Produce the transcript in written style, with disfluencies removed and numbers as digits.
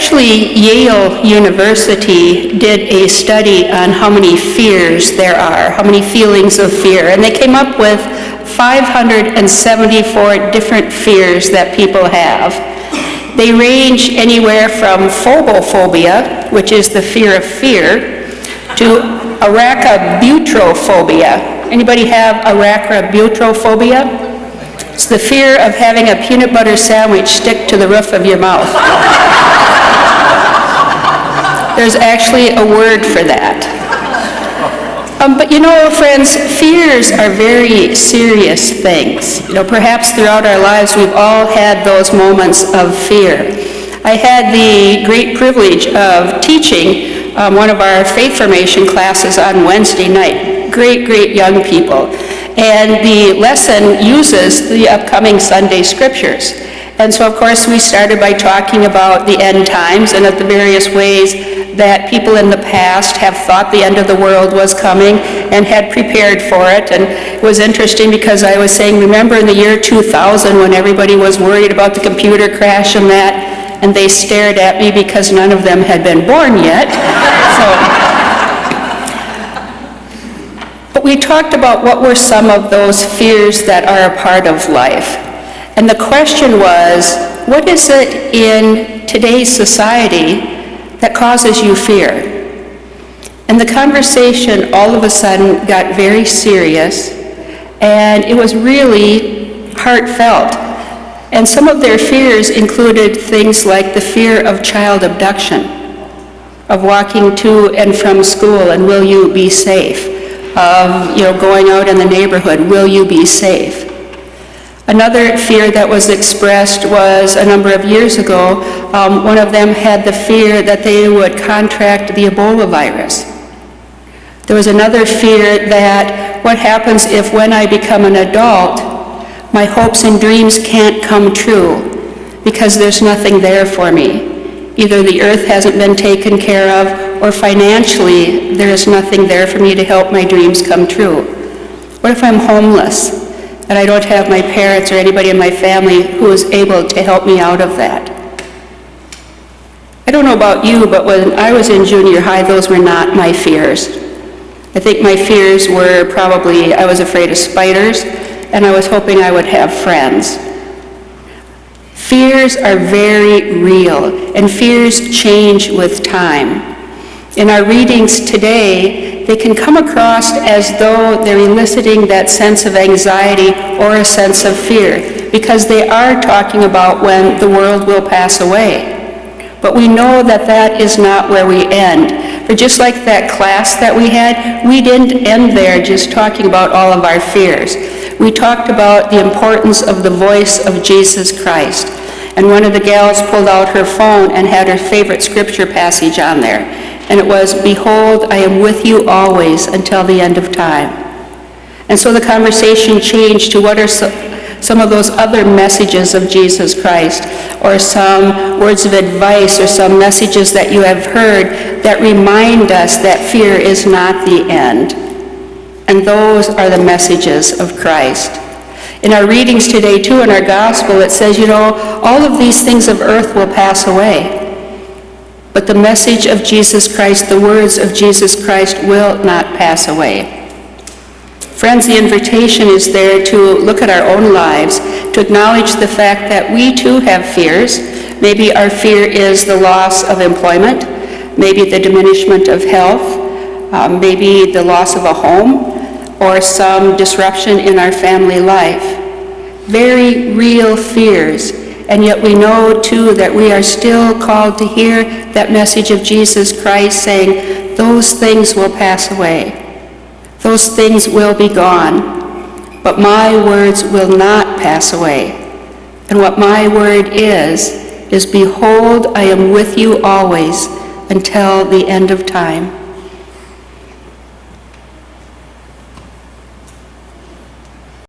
Actually, Yale University did a study on how many fears there are, how many feelings of fear, and they came up with 574 different fears that people have. They range anywhere from phobophobia, which is the fear of fear, to arachabutyrophobia. Anybody have arachabutyrophobia? It's the fear of having a peanut butter sandwich stick to the roof of your mouth. There's actually a word for that. But you know, friends, fears are very serious things. You know, perhaps throughout our lives we've all had those moments of fear. I had the great privilege of teaching one of our faith formation classes on Wednesday night. Great young people. And the lesson uses the upcoming Sunday scriptures. And so, of course, we started by talking about the end times and of the various ways that people in the past have thought the end of the world was coming and had prepared for it. And it was interesting because I was saying, remember in the year 2000 when everybody was worried about the computer crash and that, and they stared at me because none of them had been born yet. But we talked about what were some of those fears that are a part of life. And the question was, what is it in today's society that causes you fear? And the conversation all of a sudden got very serious, and it was really heartfelt. And some of their fears included things like the fear of child abduction, of walking to and from school, and will you be safe? Of going out in the neighborhood, will you be safe? Another fear that was expressed was a number of years ago, one of them had the fear that they would contract the Ebola virus. There was another fear that what happens if when I become an adult, my hopes and dreams can't come true because there's nothing there for me. Either the earth hasn't been taken care of, or financially there is nothing there for me to help my dreams come true. What if I'm homeless and I don't have my parents or anybody in my family who is able to help me out of that? I don't know about you, but when I was in junior high, those were not my fears. I think my fears were probably, I was afraid of spiders, and I was hoping I would have friends. Fears are very real, and fears change with time. In our readings today, they can come across as though they're eliciting that sense of anxiety or a sense of fear, because they are talking about when the world will pass away. But we know that that is not where we end. For just like that class that we had, we didn't end there just talking about all of our fears. We talked about the importance of the voice of Jesus Christ. And one of the gals pulled out her phone and had her favorite scripture passage on there. And it was, "Behold, I am with you always until the end of time." And so the conversation changed to what are some of those other messages of Jesus Christ, or some words of advice, or some messages that you have heard that remind us that fear is not the end. And those are the messages of Christ. In our readings today, too, in our gospel, it says, all of these things of earth will pass away. But the message of Jesus Christ, the words of Jesus Christ will not pass away. Friends, the invitation is there to look at our own lives, to acknowledge the fact that we too have fears. Maybe our fear is the loss of employment, maybe the diminishment of health, maybe the loss of a home, or some disruption in our family life. Very real fears. And yet we know, too, that we are still called to hear that message of Jesus Christ saying, those things will pass away. Those things will be gone. But my words will not pass away. And what my word is, behold, I am with you always until the end of time.